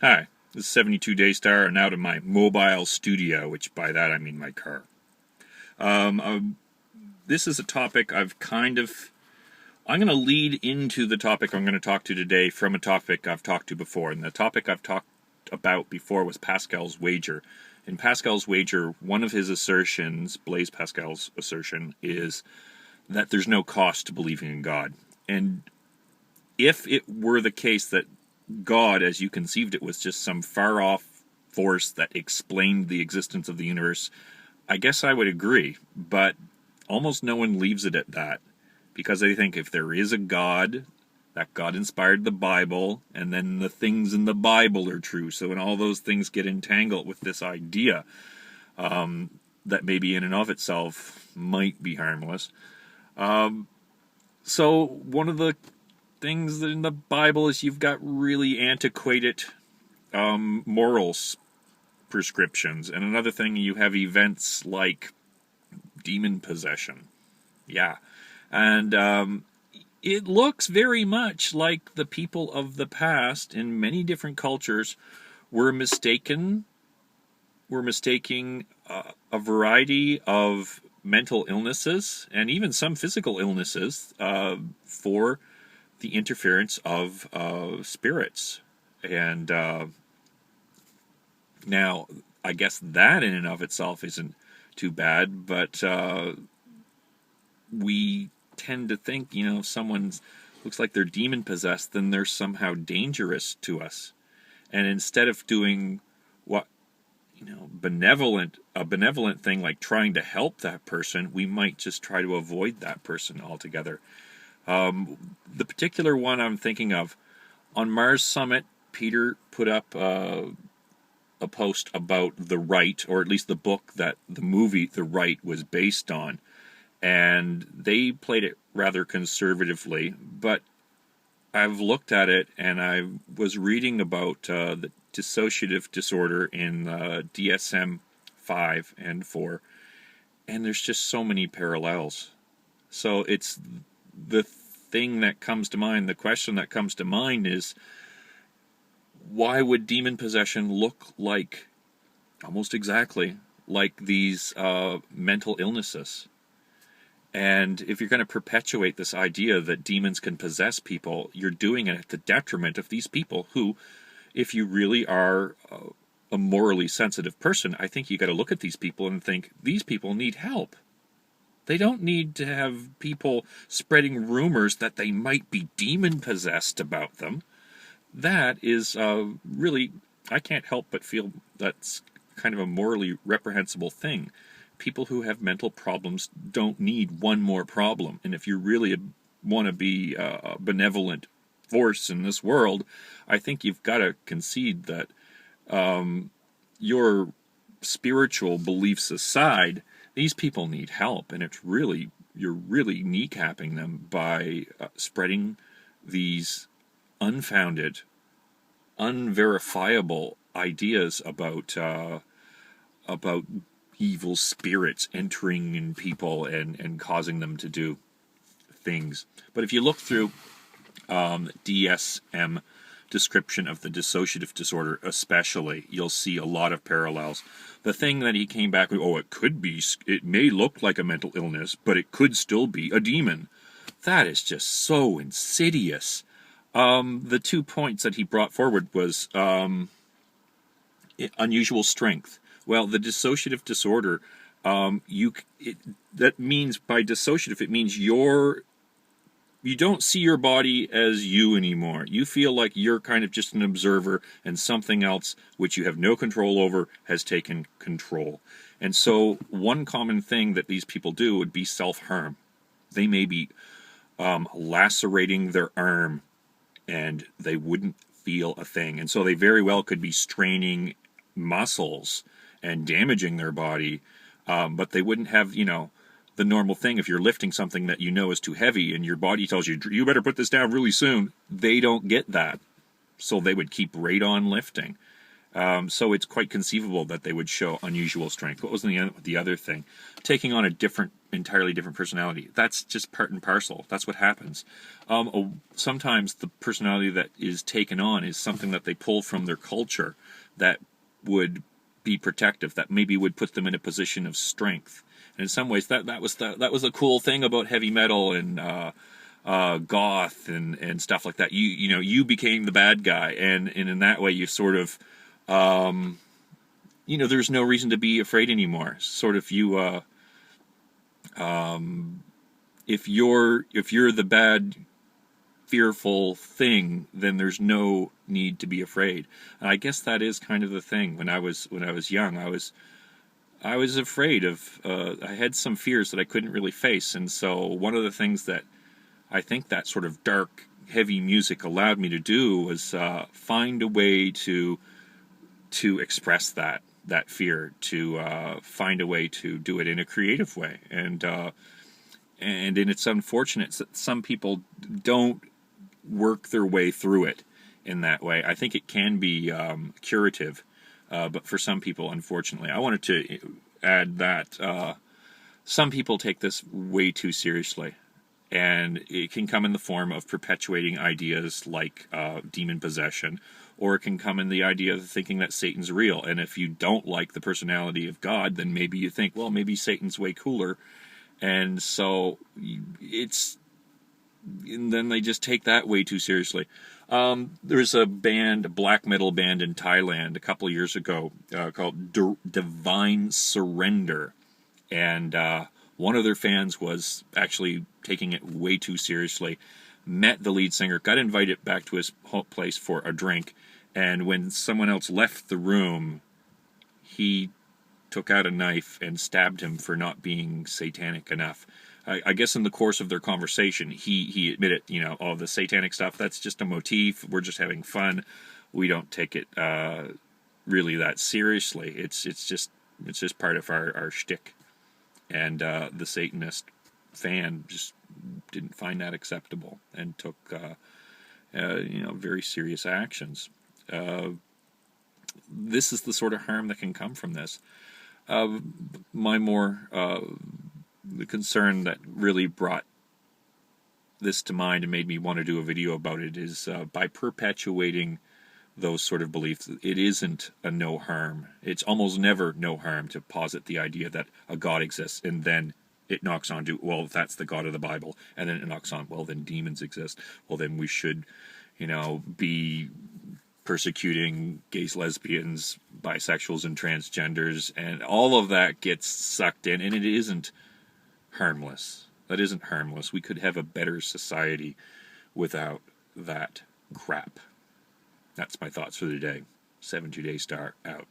Hi, this is 72 Daystar and out of my mobile studio, which by that I mean my car. This is a topic I'm going to lead into the topic I'm going to talk to today from a topic I've talked to before. And the topic I've talked about before was Pascal's wager. In Pascal's wager, one of his assertions, Blaise Pascal's assertion, is that there's no cost to believing in God. And if it were the case that God, as you conceived it, was just some far-off force that explained the existence of the universe, I guess I would agree. But almost no one leaves it at that, because they think if there is a God, that God inspired the Bible, and then the things in the Bible are true. So when all those things get entangled with this idea that maybe in and of itself might be harmless. So one of the things that in the Bible is you've got really antiquated morals prescriptions, and another thing, you have events like demon possession. Yeah, and it looks very much like the people of the past in many different cultures were mistaking a variety of mental illnesses and even some physical illnesses for the interference of spirits. And now, I guess that in and of itself isn't too bad, but we tend to think, if someone looks like they're demon possessed, then they're somehow dangerous to us. And instead of doing what, a benevolent thing like trying to help that person, we might just try to avoid that person altogether. The particular one I'm thinking of, on Mars Summit, Peter put up a post about The Right, or at least the book that the movie The Right was based on. And they played it rather conservatively, but I've looked at it and I was reading about the dissociative disorder in DSM-5 and 4, and there's just so many parallels. So it's the thing that comes to mind, the question that comes to mind is, why would demon possession look like, almost exactly, like these mental illnesses? And if you're going to perpetuate this idea that demons can possess people, you're doing it at the detriment of these people who, if you really are a morally sensitive person, I think you got to look at these people and think, these people need help. They don't need to have people spreading rumors that they might be demon-possessed about them. That is really, I can't help but feel that's kind of a morally reprehensible thing. People who have mental problems don't need one more problem. And if you really want to be a benevolent force in this world, I think you've got to concede that your spiritual beliefs aside, these people need help, and you're really kneecapping them by spreading these unfounded, unverifiable ideas about evil spirits entering in people and causing them to do things. But if you look through DSM description of the dissociative disorder especially, you'll see a lot of parallels. The thing that he came back with, it may look like a mental illness, but it could still be a demon. That is just so insidious. The 2 points that he brought forward was unusual strength. Well, the dissociative disorder, that means by dissociative, it means you don't see your body as you anymore. You feel like you're kind of just an observer, and something else, which you have no control over, has taken control. And so one common thing that these people do would be self-harm. They may be lacerating their arm, and they wouldn't feel a thing. And so they very well could be straining muscles and damaging their body, but they wouldn't have, the normal thing. If you're lifting something that is too heavy and your body tells you, you better put this down really soon, they don't get that. So they would keep right on lifting. So it's quite conceivable that they would show unusual strength. What was the other thing? Taking on a entirely different personality. That's just part and parcel. That's what happens. Sometimes the personality that is taken on is something that they pull from their culture that would be protective, that maybe would put them in a position of strength. And in some ways, that was a cool thing about heavy metal and goth and stuff like that. You became the bad guy, and in that way, you sort of there's no reason to be afraid anymore. Sort of if you're the bad, fearful thing, then there's no need to be afraid. And I guess that is kind of the thing. When I was young, I was afraid of. I had some fears that I couldn't really face, and so one of the things that I think that sort of dark, heavy music allowed me to do was find a way to express that fear, to find a way to do it in a creative way, and it's unfortunate that some people don't work their way through it in that way. I think it can be curative, but for some people, unfortunately, I wanted to add that some people take this way too seriously. And it can come in the form of perpetuating ideas like demon possession, or it can come in the idea of thinking that Satan's real. And if you don't like the personality of God, then maybe you think, well, maybe Satan's way cooler. And so and then they just take that way too seriously. There's a black metal band in Thailand a couple of years ago called Divine Surrender. And one of their fans was actually taking it way too seriously, met the lead singer, got invited back to his place for a drink, and when someone else left the room, he took out a knife and stabbed him for not being satanic enough. I guess in the course of their conversation, he admitted, the satanic stuff, that's just a motif, we're just having fun, we don't take it really that seriously, it's just part of our shtick. And the Satanist fan just didn't find that acceptable and took, very serious actions. This is the sort of harm that can come from this. The concern that really brought this to mind and made me want to do a video about it is by perpetuating those sort of beliefs, it isn't a no harm. It's almost never no harm to posit the idea that a God exists, and then it knocks on to, well, that's the God of the Bible, and then it knocks on, well, then demons exist. Well, then we should, be persecuting gays, lesbians, bisexuals, and transgenders, and all of that gets sucked in, and it isn't harmless. That isn't harmless. We could have a better society without that crap. That's my thoughts for the day. 72 Day Star out.